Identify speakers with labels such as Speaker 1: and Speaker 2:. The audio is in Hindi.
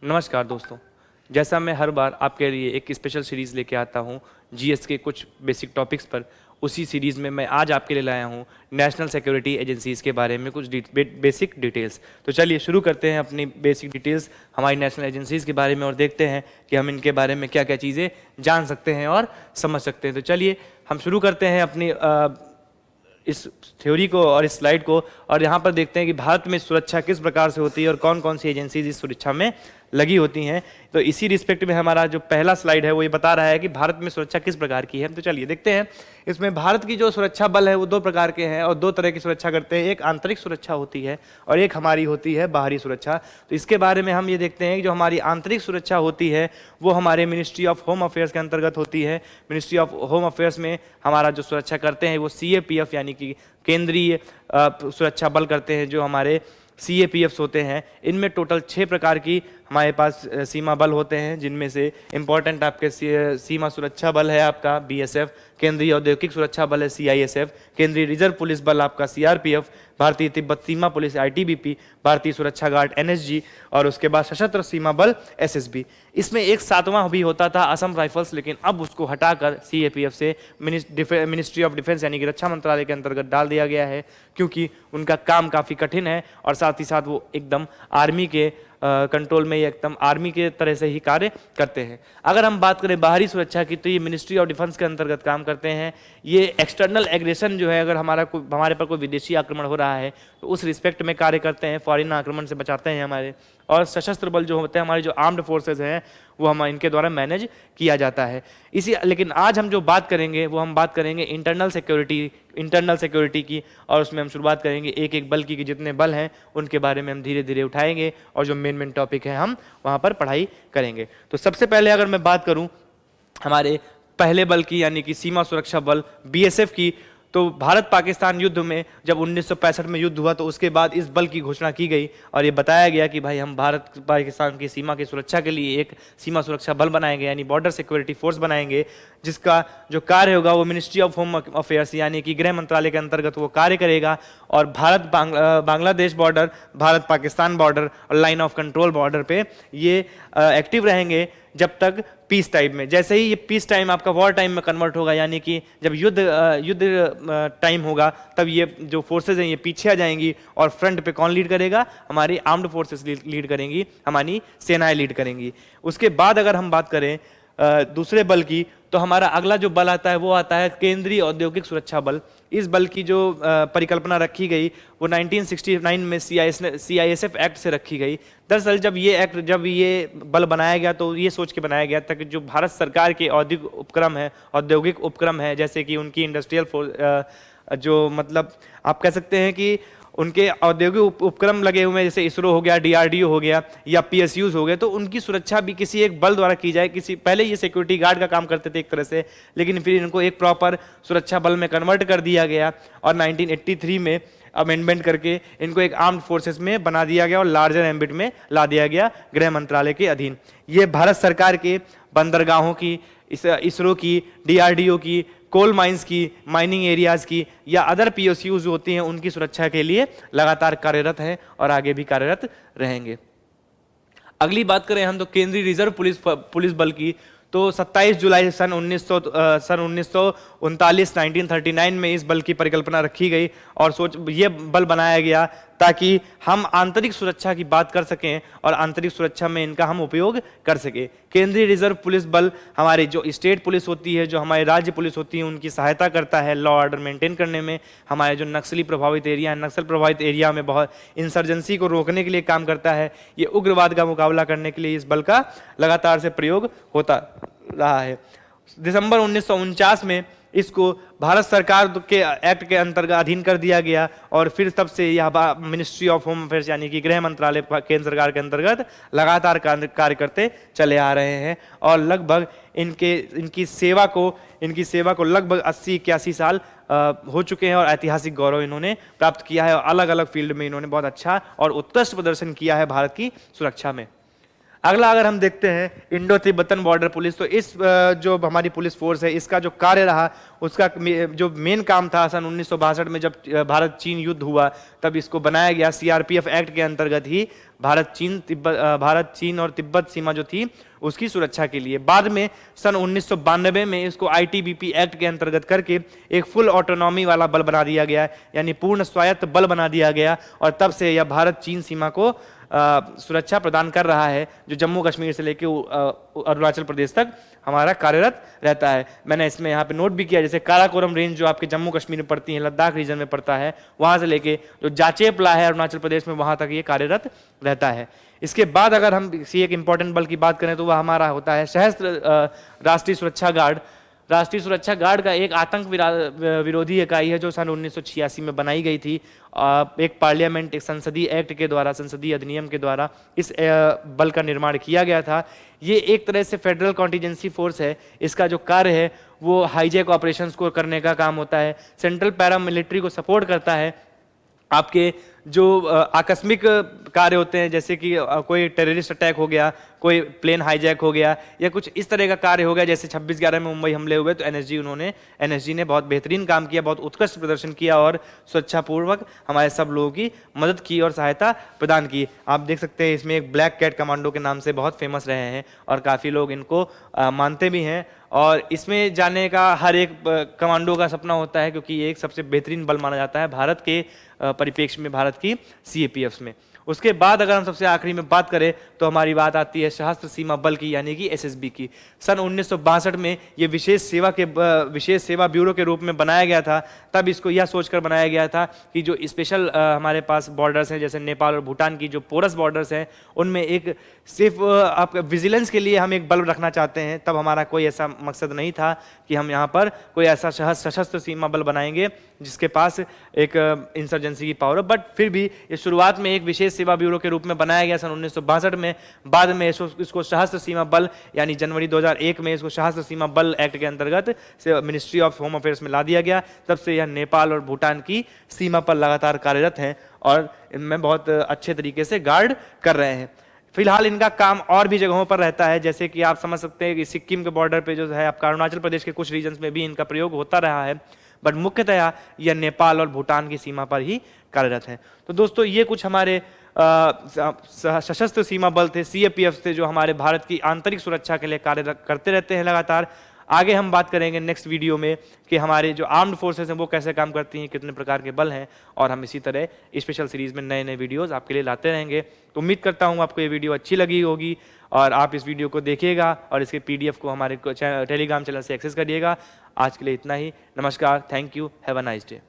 Speaker 1: नमस्कार दोस्तों। जैसा मैं हर बार आपके लिए एक स्पेशल सीरीज़ लेके आता हूँ जीएस के कुछ बेसिक टॉपिक्स पर, उसी सीरीज़ में मैं आज आपके लिए लाया हूँ नेशनल सिक्योरिटी एजेंसीज़ के बारे में कुछ बेसिक डिटेल्स। तो चलिए शुरू करते हैं अपनी बेसिक डिटेल्स हमारी नेशनल एजेंसीज़ के बारे में और देखते हैं कि हम इनके बारे में क्या क्या चीज़ें जान सकते हैं और समझ सकते हैं। तो चलिए हम शुरू करते हैं अपनी इस थ्योरी को और इस स्लाइड को, और यहाँ पर देखते हैं कि भारत में सुरक्षा किस प्रकार से होती है और कौन कौन सी एजेंसीज इस सुरक्षा में लगी होती हैं। तो इसी रिस्पेक्ट में हमारा जो पहला स्लाइड है वो ये बता रहा है कि भारत में सुरक्षा किस प्रकार की है। तो चलिए देखते हैं। इसमें भारत की जो सुरक्षा बल है वो दो प्रकार के हैं और दो तरह की सुरक्षा करते हैं। एक आंतरिक सुरक्षा होती है और एक हमारी होती है बाहरी सुरक्षा। तो इसके बारे में हम ये देखते हैं कि जो हमारी आंतरिक सुरक्षा होती है वो हमारे मिनिस्ट्री ऑफ होम अफेयर्स के अंतर्गत होती है। मिनिस्ट्री ऑफ होम अफेयर्स में हमारा जो सुरक्षा करते हैं वो सीएपीएफ यानी कि केंद्रीय सुरक्षा बल करते हैं, जो हमारे सीएपीएफ्स होते हैं। इनमें टोटल 6 प्रकार की हमारे पास सीमा बल होते हैं, जिनमें से इंपॉर्टेंट आपके सीमा सुरक्षा बल है आपका बीएसएफ, केंद्रीय औद्योगिक सुरक्षा बल है सीआईएसएफ, केंद्रीय रिजर्व पुलिस बल आपका सीआरपीएफ, भारतीय तिब्बत सीमा पुलिस आईटीबीपी, भारतीय सुरक्षा गार्ड एनएसजी, और उसके बाद सशस्त्र सीमा बल एसएसबी। इसमें एक 7वां भी होता था असम राइफल्स, लेकिन अब उसको हटाकर सीएपीएफ से मिनिस्ट्री ऑफ डिफेंस यानी कि रक्षा मंत्रालय के अंतर्गत डाल दिया गया है, क्योंकि उनका काम काफ़ी कठिन है और साथ ही साथ वो एकदम आर्मी के कंट्रोल में, एकदम आर्मी के तरह से ही कार्य करते हैं। अगर हम बात करें बाहरी सुरक्षा की, तो ये मिनिस्ट्री ऑफ डिफेंस के अंतर्गत काम करते हैं। ये एक्सटर्नल एग्रेशन जो है, अगर हमारे पर कोई विदेशी आक्रमण हो रहा है तो उस रिस्पेक्ट में कार्य करते हैं, फॉरेन आक्रमण से बचाते हैं हमारे। और सशस्त्र बल जो होते हैं हमारे, जो आर्म्ड फोर्सेज हैं, वो हम इनके द्वारा मैनेज किया जाता है। लेकिन आज हम जो बात करेंगे वो हम बात करेंगे इंटरनल सिक्योरिटी की, और उसमें हम शुरुआत करेंगे एक एक बल की कि जितने बल हैं उनके बारे में हम धीरे धीरे उठाएंगे और जो मेन टॉपिक है हम वहाँ पर पढ़ाई करेंगे। तो सबसे पहले अगर मैं बात करूँ हमारे पहले बल की यानी कि सीमा सुरक्षा बल बीएसएफ की, तो भारत पाकिस्तान युद्ध में जब 1965 में युद्ध हुआ तो उसके बाद इस बल की घोषणा की गई और ये बताया गया कि भाई हम भारत पाकिस्तान की सीमा की सुरक्षा के लिए एक सीमा सुरक्षा बल बनाएंगे यानी बॉर्डर सिक्योरिटी फोर्स बनाएंगे, जिसका जो कार्य होगा वो मिनिस्ट्री ऑफ होम अफेयर्स यानी कि गृह मंत्रालय के अंतर्गत वो कार्य करेगा। और भारत बांग्लादेश बॉर्डर, भारत पाकिस्तान बॉर्डर और लाइन ऑफ कंट्रोल बॉर्डर पे ये एक्टिव रहेंगे जब तक पीस टाइम में। जैसे ही ये पीस टाइम आपका वॉर टाइम में कन्वर्ट होगा, यानी कि जब युद्ध टाइम होगा, तब ये जो फोर्सेज हैं ये पीछे आ जाएंगी और फ्रंट पे कौन लीड करेगा? हमारी आर्म्ड फोर्सेस लीड करेंगी, हमारी सेनाएं लीड करेंगी। उसके बाद अगर हम बात करें दूसरे बल की, तो हमारा अगला जो बल आता है वो आता है केंद्रीय औद्योगिक सुरक्षा बल। इस बल की जो परिकल्पना रखी गई वो 1969 में सीआईएसएफ एक्ट से रखी गई। दरअसल जब ये बल बनाया गया तो ये सोच के बनाया गया था कि जो भारत सरकार के औद्योगिक उपक्रम है, जैसे कि उनकी इंडस्ट्रियल जो मतलब आप कह सकते हैं कि उनके औद्योगिक उपक्रम लगे हुए हैं, जैसे इसरो हो गया, डीआरडीओ हो गया या पीएसयूज हो गए, तो उनकी सुरक्षा भी किसी एक बल द्वारा की जाए। पहले ये सिक्योरिटी गार्ड का काम करते थे एक तरह से, लेकिन फिर इनको एक प्रॉपर सुरक्षा बल में कन्वर्ट कर दिया गया और 1983 में अमेंडमेंट करके इनको एक आर्म्ड फोर्सेस में बना दिया गया और लार्जर एम्बिट में ला दिया गया गृह मंत्रालय के अधीन। ये भारत सरकार के बंदरगाहों की, इसरो की, डीआरडीओ की, कोल माइंस की, माइनिंग एरियाज की या अदर पीएसयूज होती हैं उनकी सुरक्षा के लिए लगातार कार्यरत हैं और आगे भी कार्यरत रहेंगे। अगली बात करें हम तो केंद्रीय रिजर्व पुलिस बल की, तो 27 जुलाई सन 1939 में इस बल की परिकल्पना रखी गई और ये बल बनाया गया ताकि हम आंतरिक सुरक्षा की बात कर सकें और आंतरिक सुरक्षा में इनका हम उपयोग कर सकें। केंद्रीय रिजर्व पुलिस बल हमारी जो स्टेट पुलिस होती है, जो हमारी राज्य पुलिस होती है, उनकी सहायता करता है लॉ ऑर्डर मेंटेन करने में। हमारे जो नक्सली प्रभावित एरिया है, नक्सल प्रभावित एरिया में बहुत इंसर्जेंसी को रोकने के लिए काम करता है। ये उग्रवाद का मुकाबला करने के लिए इस बल का लगातार से प्रयोग होता रहा है। दिसंबर 1949 में इसको भारत सरकार के एक्ट के अंतर्गत अधीन कर दिया गया और फिर तब से यह मिनिस्ट्री ऑफ होम अफेयर्स यानी कि गृह मंत्रालय केंद्र सरकार के अंतर्गत लगातार कार्य करते चले आ रहे हैं और लगभग इनकी सेवा को लगभग 80-81 साल हो चुके हैं और ऐतिहासिक गौरव इन्होंने प्राप्त किया है और अलग अलग फील्ड में इन्होंने बहुत अच्छा और उत्कृष्ट प्रदर्शन किया है भारत की सुरक्षा में। अगला अगर हम देखते हैं इंडो तिब्बतन बॉर्डर पुलिस, तो इस जो हमारी पुलिस फोर्स है इसका जो कार्य रहा, उसका जो मेन काम था सन 1962 में जब भारत चीन युद्ध हुआ तब इसको बनाया गया। सीआरपीएफ एक्ट के अंतर्गत ही भारत चीन और तिब्बत सीमा जो थी उसकी सुरक्षा के लिए। बाद में सन 1992 में इसको आईटीबीपी एक्ट के अंतर्गत करके एक फुल ऑटोनॉमी वाला बल बना दिया गया, यानी पूर्ण स्वायत्त बल बना दिया गया, और तब से यह भारत चीन सीमा को सुरक्षा प्रदान कर रहा है, जो जम्मू कश्मीर से लेकर अरुणाचल प्रदेश तक हमारा कार्यरत रहता है। मैंने इसमें यहाँ पे नोट भी किया, जैसे काराकोरम रेंज जो आपके जम्मू कश्मीर में पड़ती है, लद्दाख रीजन में पड़ता है, वहाँ से लेके जो जाचेपला है अरुणाचल प्रदेश में, वहाँ तक ये कार्यरत रहता है। इसके बाद अगर हम किसी एक इंपॉर्टेंट बल की बात करें तो वह हमारा होता है सशस्त्र राष्ट्रीय सुरक्षा गार्ड। राष्ट्रीय सुरक्षा गार्ड का एक आतंक विरोधी इकाई है जो सन 1986 में बनाई गई थी। एक पार्लियामेंट, एक संसदीय एक्ट के द्वारा, संसदीय अधिनियम के द्वारा इस बल का निर्माण किया गया था। ये एक तरह से फेडरल कॉन्टीजेंसी फोर्स है। इसका जो कार्य है वो हाईजैक ऑपरेशंस को करने का काम होता है, सेंट्रल पैरामिलिट्री को सपोर्ट करता है। आपके जो आकस्मिक कार्य होते हैं, जैसे कि कोई टेररिस्ट अटैक हो गया, कोई प्लेन हाईजैक हो गया, या कुछ इस तरह का कार्य हो गया, जैसे 26/11 में मुंबई हमले हुए, तो एनएसजी ने बहुत बेहतरीन काम किया, बहुत उत्कृष्ट प्रदर्शन किया और सुरक्षापूर्वक हमारे सब लोगों की मदद की और सहायता प्रदान की। आप देख सकते हैं इसमें एक ब्लैक कैट कमांडो के नाम से बहुत फेमस रहे हैं और काफ़ी लोग इनको मानते भी हैं, और इसमें जाने का हर एक कमांडो का सपना होता है, क्योंकि ये एक सबसे बेहतरीन बल माना जाता है भारत के परिप्रेक्ष्य में, भारत की सीएपीएफ में। उसके बाद अगर हम सबसे आखिरी में बात करें तो हमारी बात आती है सशस्त्र सीमा बल की, यानी कि एसएसबी की। सन 1962 में ये विशेष सेवा ब्यूरो के रूप में बनाया गया था। तब इसको यह सोचकर बनाया गया था कि जो स्पेशल हमारे पास बॉर्डर्स हैं, जैसे नेपाल और भूटान की जो पोरस बॉर्डर्स हैं, उनमें एक सिर्फ आपका विजिलेंस के लिए हम एक बल रखना चाहते हैं। तब हमारा कोई ऐसा मकसद नहीं था कि हम यहाँ पर कोई ऐसा सशस्त्र सीमा बल बनाएंगे जिसके पास एक इंसर्जेंसी की पावर हो, बट फिर भी ये शुरुआत में एक विशेष सेवा ब्यूरो के रूप में बनाया गया सन 1962 में। बाद में इसको सशस्त्र सीमा बल, यानी जनवरी 2001 में इसको सशस्त्र सीमा बल एक्ट के अंतर्गत मिनिस्ट्री ऑफ होम अफेयर्स में ला दिया गया। तब से यह नेपाल और भूटान की सीमा पर लगातार कार्यरत हैं और इनमें बहुत अच्छे तरीके से गार्ड कर रहे हैं। फिलहाल इनका काम और भी जगहों पर रहता है, जैसे कि आप समझ सकते हैं कि सिक्किम के बॉर्डर पे जो है आपका, अरुणाचल प्रदेश के कुछ रीजन्स में भी इनका प्रयोग होता रहा है, बट मुख्यतया यह नेपाल और भूटान की सीमा पर ही कार्यरत है। तो दोस्तों ये कुछ हमारे सशस्त्र सीमा बल थे, सीएपीएफ थे, जो हमारे भारत की आंतरिक सुरक्षा के लिए कार्य करते रहते हैं लगातार। आगे हम बात करेंगे नेक्स्ट वीडियो में कि हमारे जो आर्म्ड फोर्सेस हैं वो कैसे काम करती हैं, कितने प्रकार के बल हैं, और हम इसी तरह स्पेशल सीरीज में नए नए वीडियोस आपके लिए लाते रहेंगे। तो उम्मीद करता हूँ आपको ये वीडियो अच्छी लगी होगी और आप इस वीडियो को देखिएगा और इसके पीडीएफ को हमारे टेलीग्राम चैनल से एक्सेस करिएगा। आज के लिए इतना ही। नमस्कार, thank you, have a nice day.